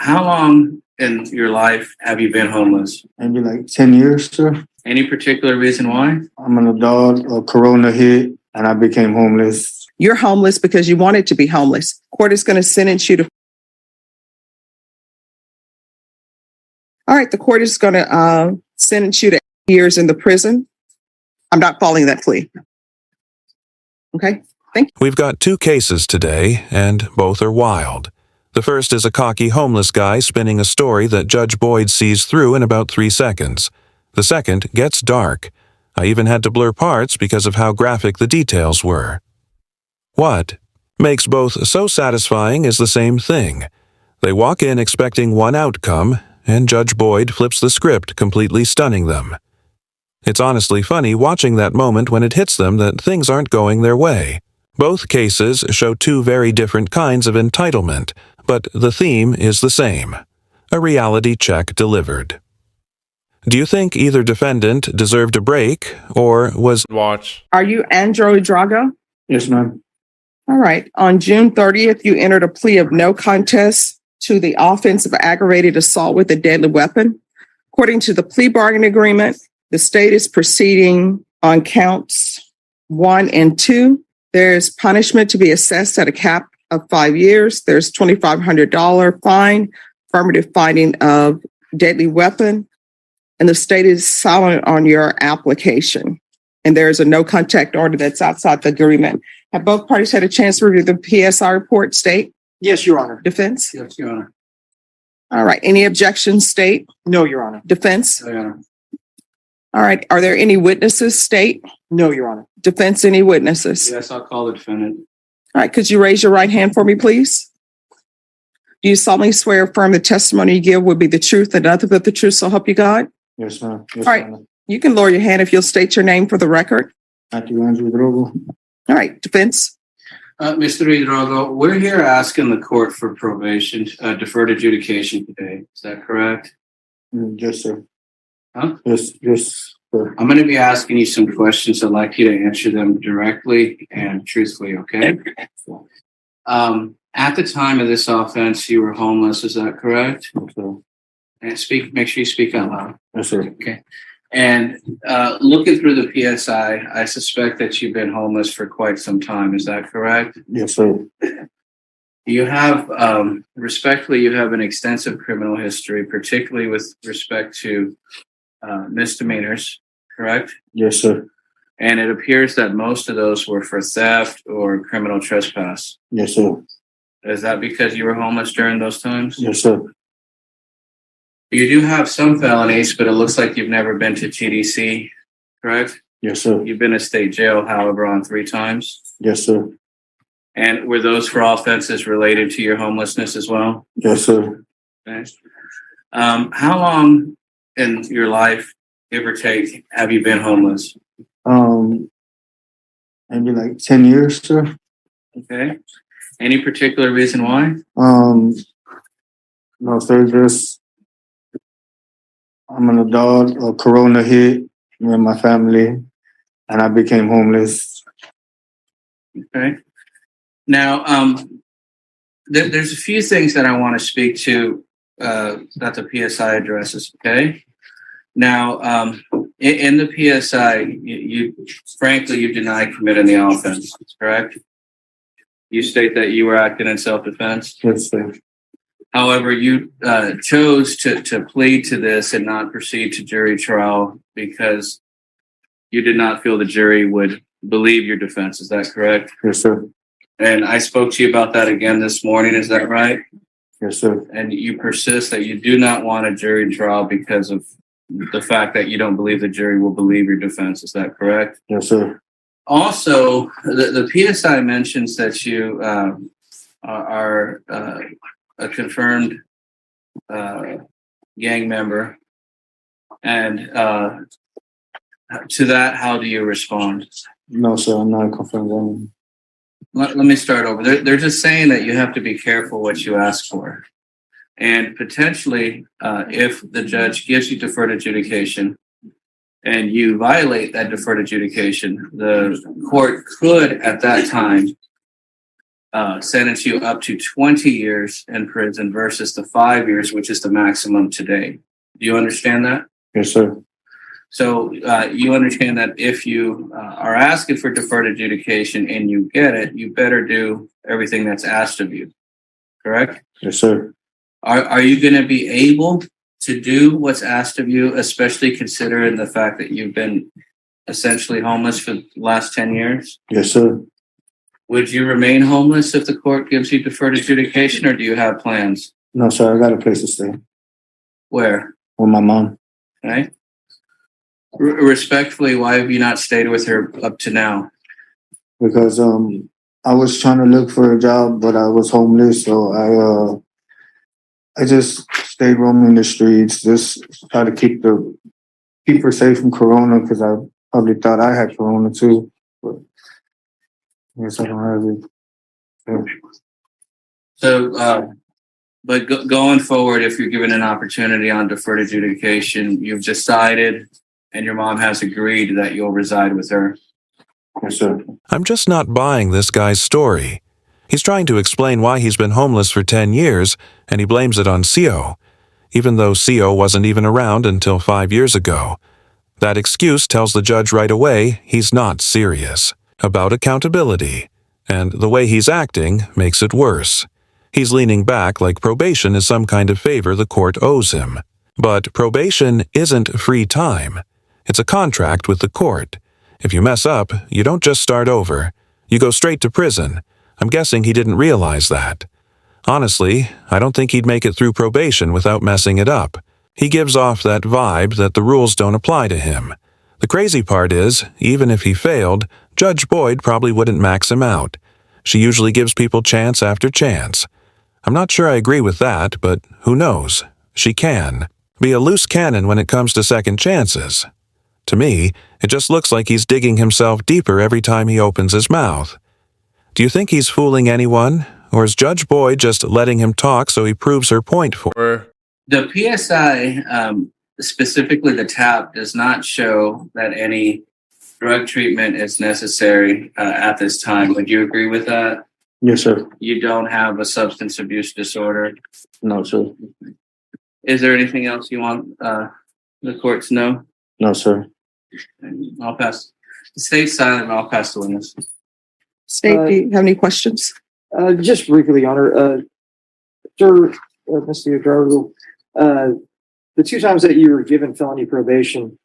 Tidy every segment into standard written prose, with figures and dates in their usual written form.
How long in your life have you been homeless? Maybe like 10 years, sir. Any particular reason why? I'm an adult, Corona hit, and I became homeless. You're homeless because you wanted to be homeless. Court is going to sentence you to. All right, the court is going to sentence you to 8 years in the prison. I'm not following that plea. Okay, thank you. We've got two cases today, and both are wild. The first is a cocky homeless guy spinning a story that Judge Boyd sees through in about 3 seconds. The second gets dark. I even had to blur parts because of how graphic the details were. What makes both so satisfying is the same thing. They walk in expecting one outcome, and Judge Boyd flips the script, completely stunning them. It's honestly funny watching that moment when it hits them that things aren't going their way. Both cases show two very different kinds of entitlement, but the theme is the same. A reality check delivered. Do you think either defendant deserved a break, or was... Watch. Are you Andrew Drago? Yes, ma'am. All right. On June 30th, you entered a plea of no contest to the offense of aggravated assault with a deadly weapon. According to the plea bargain agreement, the state is proceeding on counts 1 and 2. There's punishment to be assessed at a cap of 5 years. There's $2,500 fine, affirmative finding of deadly weapon, and the state is silent on your application. And there is a no contact order that's outside the agreement. Have both parties had a chance to review the PSI report, state? Yes, Your Honor. Defense? Yes, Your Honor. All right. Any objections, state? No, Your Honor. Defense? No, Your Honor. All right. Are there any witnesses, state? No, Your Honor. Defense, any witnesses? Yes, I'll call the defendant. All right. Could you raise your right hand for me, please? Do you solemnly swear or affirm the testimony you give will be the truth and nothing but the truth, so help you God? Yes, ma'am. Yes, All right. Your Honor. You can lower your hand if you'll state your name for the record. Matthew Andrew Drogo. All right. Defense? Mr. Hidrogo, we're here asking the court for probation, deferred adjudication today. Is that correct? Yes, sir. Huh? Yes, sir. I'm going to be asking you some questions. I'd like you to answer them directly and truthfully, okay? At the time of this offense, you were homeless. Is that correct? Yes, sir. And make sure you speak out loud. Yes, sir. Okay. And looking through the PSI, I suspect that you've been homeless for quite some time. Is that correct? Yes, sir. You have, respectfully, you have an extensive criminal history, particularly with respect to misdemeanors, correct? Yes, sir. And it appears that most of those were for theft or criminal trespass. Yes, sir. Is that because you were homeless during those times? Yes, sir. You do have some felonies, but it looks like you've never been to TDC, correct? Yes, sir. You've been to state jail, however, on 3 times. Yes, sir. And were those for offenses related to your homelessness as well? Yes, sir. Okay. How long in your life, give or take, have you been homeless? Maybe like 10 years, sir. Okay. Any particular reason why? No, sir. Just I'm an adult, Corona hit me and my family, and I became homeless. Okay. Now, there's a few things that I want to speak to that the PSI addresses. Okay. Now, in the PSI, you frankly, you deny committing the offense, correct? You state that you were acting in self-defense. Yes, sir. However, you chose to plead to this and not proceed to jury trial because you did not feel the jury would believe your defense. Is that correct? Yes, sir. And I spoke to you about that again this morning. Is that right? Yes, sir. And you persist that you do not want a jury trial because of the fact that you don't believe the jury will believe your defense. Is that correct? Yes, sir. Also, the PSI mentions that you are a confirmed gang member. And to that, how do you respond? No, sir. I'm not confirmed. Let me start over. They're just saying that you have to be careful what you ask for. And potentially, if the judge gives you deferred adjudication and you violate that deferred adjudication, the court could, at that time, sentence you up to 20 years in prison versus the 5 years, which is the maximum today. Do you understand that? Yes, sir. So you understand that if you are asking for deferred adjudication and you get it, you better do everything that's asked of you. Correct? Yes, sir. Are you going to be able to do what's asked of you, especially considering the fact that you've been essentially homeless for the last 10 years? Yes, sir. Would you remain homeless if the court gives you deferred adjudication, or do you have plans? No, sir. I got a place to stay Where? with my mom. Right? Respectfully, why have you not stayed with her up to now? Because I was trying to look for a job, but I was homeless, so I just stayed roaming the streets, just try to keep her safe from corona, because I probably thought I had corona too. But I guess I don't have it. Yeah. So, but going forward, if you're given an opportunity on deferred adjudication, you've decided and your mom has agreed that you'll reside with her. Yes, sir. I'm just not buying this guy's story. He's trying to explain why he's been homeless for 10 years, and he blames it on CO, even though CO wasn't even around until 5 years ago. That excuse tells the judge right away he's not serious about accountability, and the way he's acting makes it worse. He's leaning back like probation is some kind of favor the court owes him. But probation isn't free time. It's a contract with the court. If you mess up, you don't just start over. You go straight to prison. I'm guessing he didn't realize that. Honestly, I don't think he'd make it through probation without messing it up. He gives off that vibe that the rules don't apply to him. The crazy part is, even if he failed, Judge Boyd probably wouldn't max him out. She usually gives people chance after chance. I'm not sure I agree with that, but who knows? She can be a loose cannon when it comes to second chances. To me, it just looks like he's digging himself deeper every time he opens his mouth. Do you think he's fooling anyone, or is Judge Boyd just letting him talk so he proves her point for her? The PSI, specifically the TAP, does not show that any drug treatment is necessary at this time. Would you agree with that? Yes, sir. You don't have a substance abuse disorder. No, sir. Is there anything else you want the court to know? No, sir. I'll pass. The state's silent. I'll pass the witness. State, do you have any questions? Just briefly, Your Honor, Mr. Gargo, the 2 times that you were given felony probation,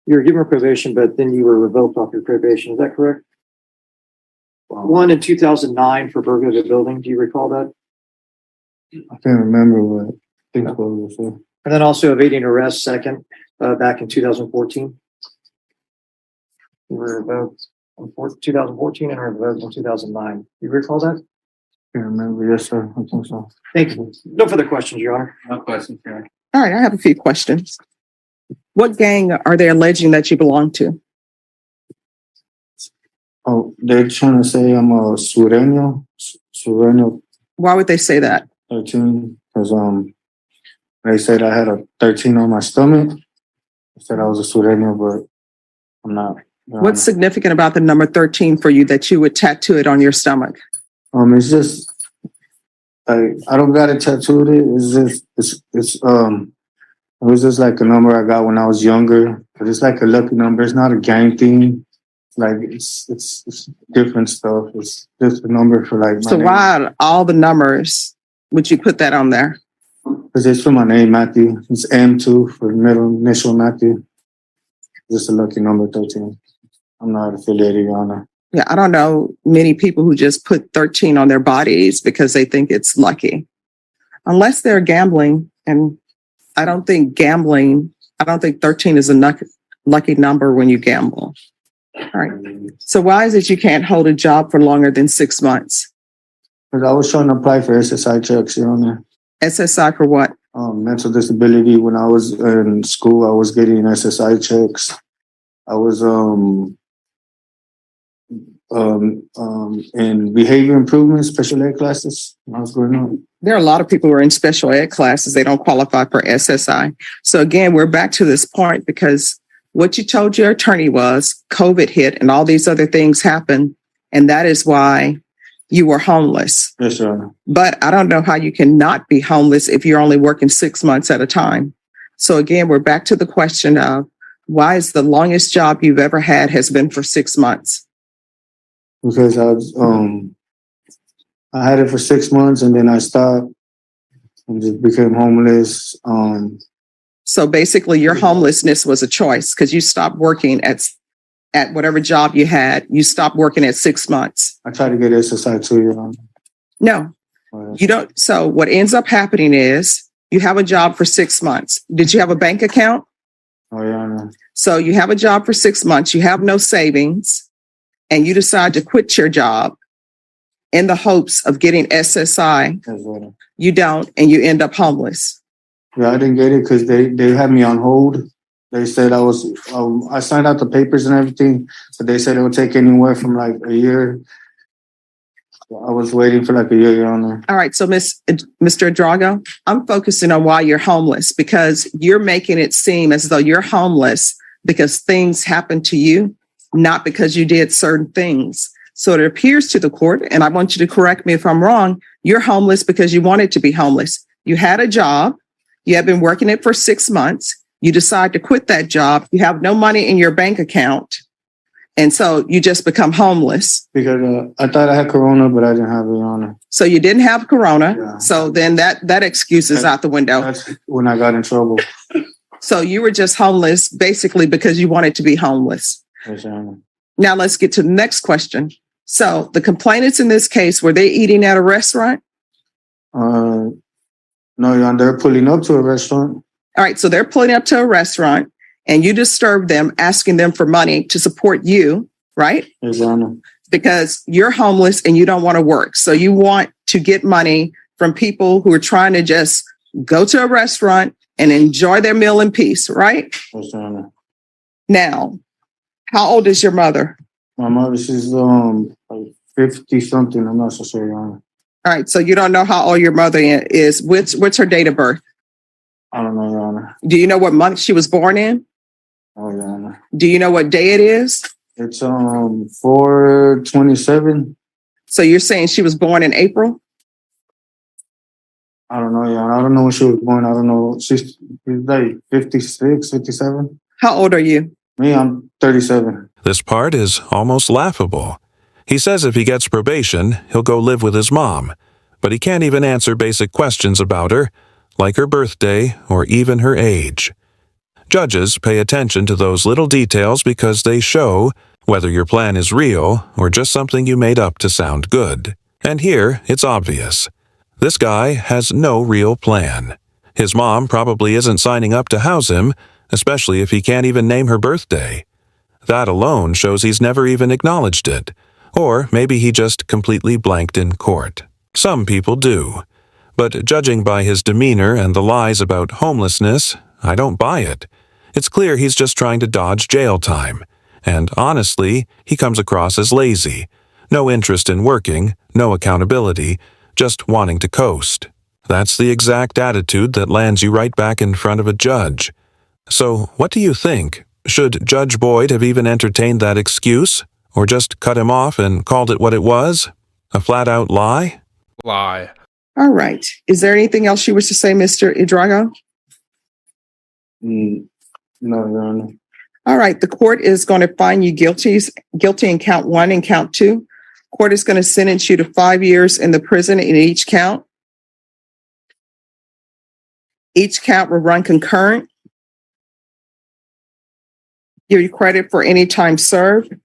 you were given probation, but then you were revoked off your probation. Is that correct? One in 2009 for burglary of a building. Do you recall that? I can't remember what I think it was, sir. And then also evading arrest second, back in 2014. You were revoked in 2014 and revoked in 2009. Do you recall that? Can't remember. Yes, sir. I think so. Thank you. No further questions, Your Honor. No questions, Karen. All right, I have a few questions. What gang are they alleging that you belong to? Oh, they're trying to say I'm a Sureño. Sureño Why would they say that? 13, because they said I had a 13 on my stomach. They said I was a Sureño, but I'm not. What's significant about the number 13 for you that you would tattoo it on your stomach? It's just like I don't got it tattooed. It was just like a number I got when I was younger. But it's like a lucky number. It's not a gang thing. Like it's different stuff. It's just a number for like. So why all the numbers would you put that on there? Because it's for my name, Matthew. It's M2 for middle initial Matthew. Just a lucky number 13. I'm not affiliated, Your Honor. Yeah, I don't know many people who just put 13 on their bodies because they think it's lucky. Unless they're gambling, and I don't think 13 is a lucky number when you gamble. All right. So why is it you can't hold a job for longer than 6 months? Because I was trying to apply for SSI checks, Your Honor. SSI for what? Mental disability. When I was in school, I was getting SSI checks. I was in behavior improvement special ed classes when I was growing up. There are a lot of people who are in special ed classes. They don't qualify for SSI. So again, we're back to this point because what you told your attorney was COVID hit and all these other things happened. And that is why you were homeless. Yes, Your Honor. But I don't know how you can not be homeless if you're only working 6 months at a time. So again, we're back to the question of why is the longest job you've ever had has been for 6 months? Because I had it for 6 months and then I stopped and just became homeless. So basically your homelessness was a choice because you stopped working at whatever job you had. You stopped working at 6 months. I tried to get SSI too, Your Honor. No, you don't. So what ends up happening is you have a job for 6 months. Did you have a bank account? Oh, Your Honor. So you have a job for 6 months. You have no savings and you decide to quit your job in the hopes of getting SSI. Yes, Your Honor. You don't, and you end up homeless. Yeah, I didn't get it because they had me on hold. They said I signed out the papers and everything, but they said it would take anywhere from like a year. I was waiting for like a year, Your Honor. All right. So Mr. Drago, I'm focusing on why you're homeless because you're making it seem as though you're homeless because things happened to you, not because you did certain things. So it appears to the court, and I want you to correct me if I'm wrong, you're homeless because you wanted to be homeless. You had a job. You have been working it for 6 months. You decide to quit that job. You have no money in your bank account. And so you just become homeless. Because I thought I had corona, but I didn't have it, Your Honor. So you didn't have corona. Yeah. So then that excuse is out the window. That's when I got in trouble. So you were just homeless basically because you wanted to be homeless. Yes, Your Honor. Now let's get to the next question. So the complainants in this case, were they eating at a restaurant? No, Your Honor. They're pulling up to a restaurant. All right. So they're pulling up to a restaurant and you disturb them, asking them for money to support you, right? Yes, Your Honor. Because you're homeless and you don't want to work. So you want to get money from people who are trying to just go to a restaurant and enjoy their meal in peace, right? Yes, Your Honor. Now, how old is your mother? My mother, she's like 50 something. I'm not so sure, Your Honor. All right. So you don't know how old your mother is. What's her date of birth? I don't know, Your Honor. Do you know what month she was born in? Oh, Your Honor. Do you know what day it is? It's 4/27. So you're saying she was born in April? I don't know, Your Honor. I don't know when she was born. I don't know. She's like 56, 57. How old are you? Me, I'm 37. This part is almost laughable. He says if he gets probation, he'll go live with his mom, but he can't even answer basic questions about her, like her birthday or even her age. Judges pay attention to those little details because they show whether your plan is real or just something you made up to sound good. And here, it's obvious. This guy has no real plan. His mom probably isn't signing up to house him, especially if he can't even name her birthday. That alone shows he's never even acknowledged it. Or maybe he just completely blanked in court. Some people do. But judging by his demeanor and the lies about homelessness, I don't buy it. It's clear he's just trying to dodge jail time. And honestly, he comes across as lazy. No interest in working, no accountability, just wanting to coast. That's the exact attitude that lands you right back in front of a judge. So, what do you think? Should Judge Boyd have even entertained that excuse? Or just cut him off and called it what it was? A flat-out lie? Lie. All right. Is there anything else you wish to say, Mr. Idrago? No, Your Honor. All right. The court is going to find you guilty in count 1 and count 2. Court is going to sentence you to 5 years in the prison in each count. Each count will run concurrent. Give you credit for any time served.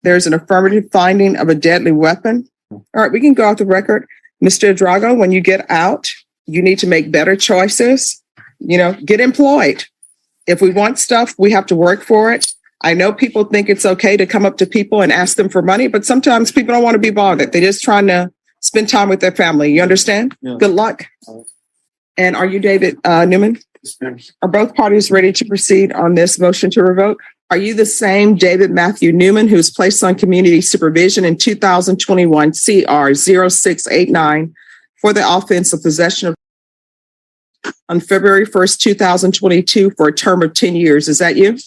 There's an affirmative finding of a deadly weapon. All right, we can go off the record. Mr. Drago, when you get out, you need to make better choices. Get employed. If we want stuff, we have to work for it. I know people think it's okay to come up to people and ask them for money, but sometimes people don't want to be bothered. They're just trying to spend time with their family. You understand? Yeah. Good luck. And are you David Newman? Are both parties ready to proceed on this motion to revoke? Are you the same David Matthew Newman who was placed on community supervision in 2021 CR 0689 for the offense of possession of on February 1st, 2022 for a term of 10 years? Is that you?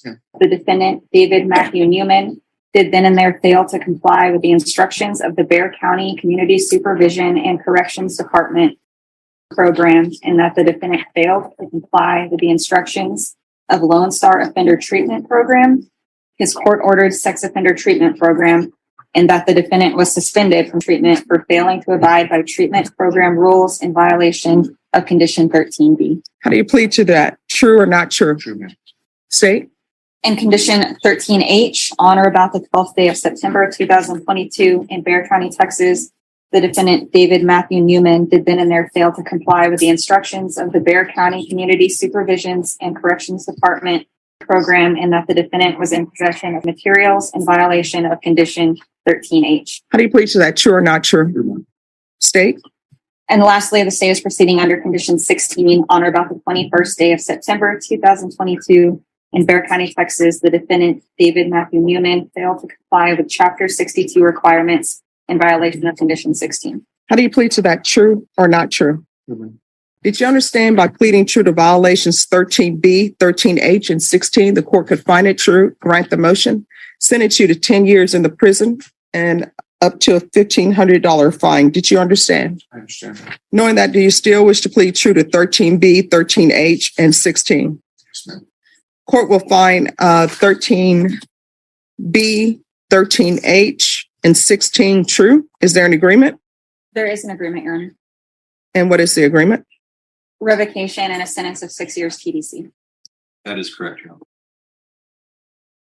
The defendant, David Matthew Newman, did then and there fail to comply with the instructions of the Bexar County Community Supervision and Corrections Department program, and that the defendant failed to comply with the instructions of Lone Star Offender Treatment Program, his court-ordered sex offender treatment program, and that the defendant was suspended from treatment for failing to abide by treatment program rules in violation of Condition 13B. How do you plead to that? True or not true? True, ma'am. State. In Condition 13H, on or about the 12th day of September 2022 in Bexar County, Texas, the defendant, David Matthew Newman, did then and there fail to comply with the instructions of the Bexar County Community Supervisions and Corrections Department program, and that the defendant was in possession of materials in violation of Condition 13H. How do you plead to that? True or not true? State. And lastly, the state is proceeding under Condition 16 on or about the 21st day of September 2022 in Bexar County, Texas. The defendant, David Matthew Newman, failed to comply with Chapter 62 requirements in violation of Condition 16. How do you plead to that? True or not true? True, ma'am. Did you understand by pleading true to violations 13B, 13H, and 16, the court could find it true, grant the motion, sentence you to 10 years in the prison, and up to a $1,500 fine? Did you understand? I understand. Knowing that, do you still wish to plead true to 13B, 13H, and 16? Yes, ma'am. Court will find 13B, 13H, and 16 true. Is there an agreement? There is an agreement, Your Honor. And what is the agreement? Revocation and a sentence of 6 years TDC. That is correct, Your Honor.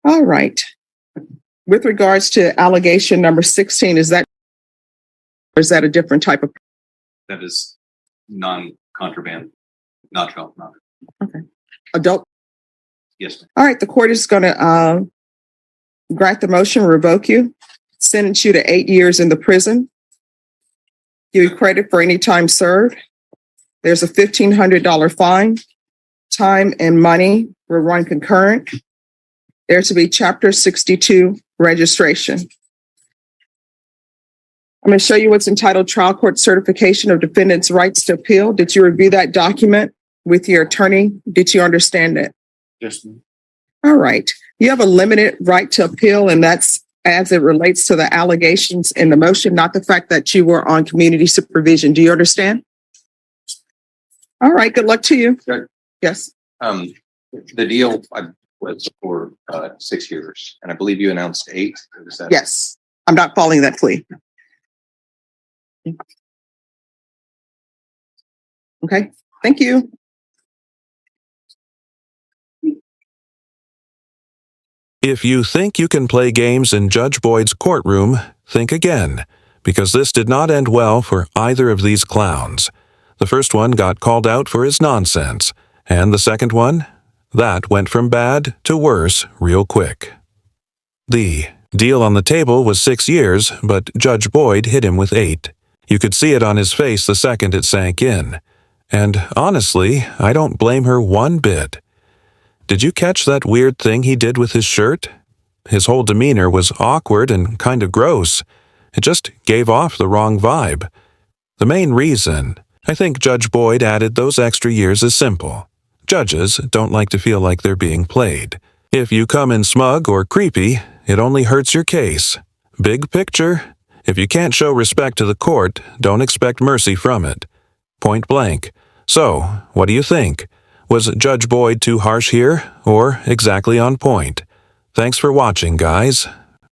All right. With regards to allegation number 16, is that a different type of? That is non-contraband, not child pornography. Okay. Adult? Yes, ma'am. All right. The court is going to grant the motion, revoke you, sentence you to 8 years in the prison, give you credit for any time served. There's a $1,500 fine. Time and money will run concurrent. There's to be Chapter 62 registration. I'm going to show you what's entitled Trial Court Certification of Defendant's Rights to Appeal. Did you review that document with your attorney? Did you understand it? Yes, ma'am. All right. You have a limited right to appeal, and that's as it relates to the allegations in the motion, not the fact that you were on community supervision. Do you understand? All right. Good luck to you. Good. Yes. The deal was for 6 years, and I believe you announced 8. Is that? Yes. I'm not following that plea. Okay. Thank you. If you think you can play games in Judge Boyd's courtroom, think again, because this did not end well for either of these clowns. The first one got called out for his nonsense, and the second one, that went from bad to worse real quick. The deal on the table was 6 years, but Judge Boyd hit him with 8. You could see it on his face the second it sank in. And honestly, I don't blame her one bit. Did you catch that weird thing he did with his shirt? His whole demeanor was awkward and kind of gross. It just gave off the wrong vibe. The main reason I think Judge Boyd added those extra years is simple. Judges don't like to feel like they're being played. If you come in smug or creepy, it only hurts your case. Big picture, if you can't show respect to the court, don't expect mercy from it. Point blank. So, what do you think? Was Judge Boyd too harsh here, or exactly on point? Thanks for watching, guys.